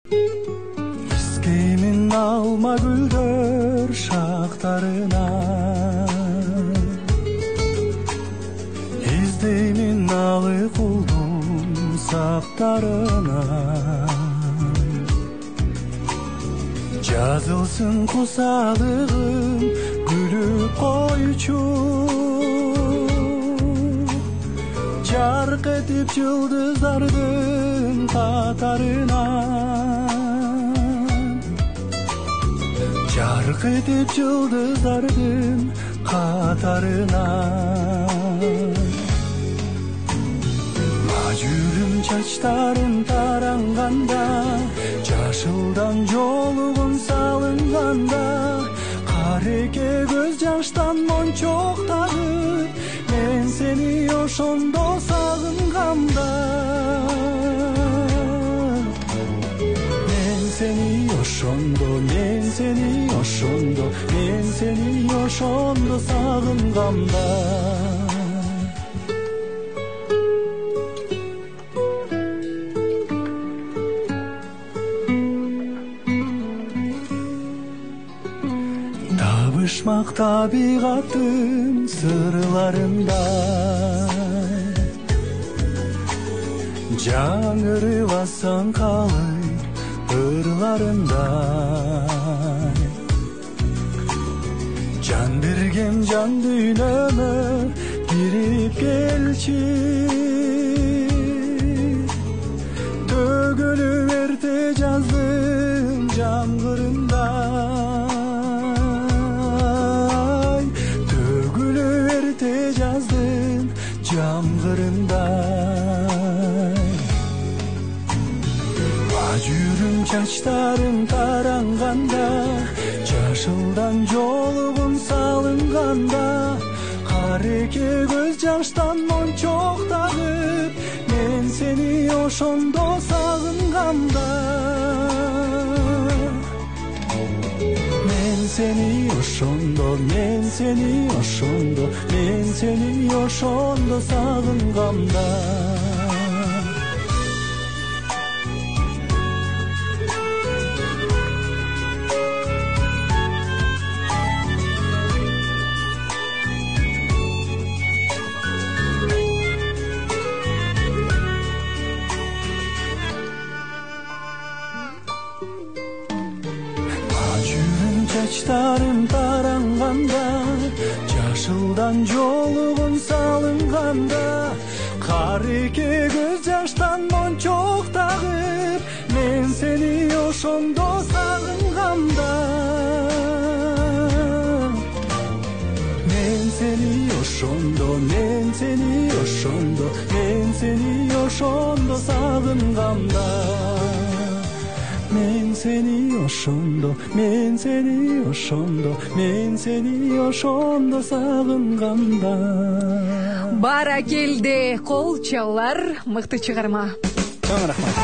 Искеймин алма гүлдөр шактарына, издеймин алы кулдун саптарына. Жазылсын кусалыгым күлүп койчу, жарк этип жылдыздардын катарынан, жарк этип жылдыздардын катарынан. Мажүрүм чачтарым таранганда, жашылдан жолугун салынганда, кареке көз жаштан мончоктагып, мен сени ошондо сагынганда, мен сени ошондо, мен сени ошондо, мен сени ошондо сагынганда. Табышмак табигаттын сырларындай, жаңырыбассаң калай ырларындай. Жан бергем жан дүйнөмө кирип келчи, төгүлүп эрте жаздын жамгырындай, төгүлүп эрте жаздын жамгырындай. Мажүрүм чачтарым таранганда, жашылдан жолугун салынганда, кареке көз жаштан мончоктагып, мен сени ошондо сагынганда, мен сени ошондо, мен сени ошондо, мен сени ошондо сагынганда. Чачтарым таранганда, жашылдан жолугун салынганда, кареке көз жаштан мончоктагып, мен сени ошондо сагынганда, мен сени ошондо, мен сени ошондо, мен сени ошондо сагынганда. Мен сени ошондо, мен сени ошондо, мен сени ошондо сагынганда. Баракелде, кол чалуулар, мыкты чыгарма. Чоң рахмат.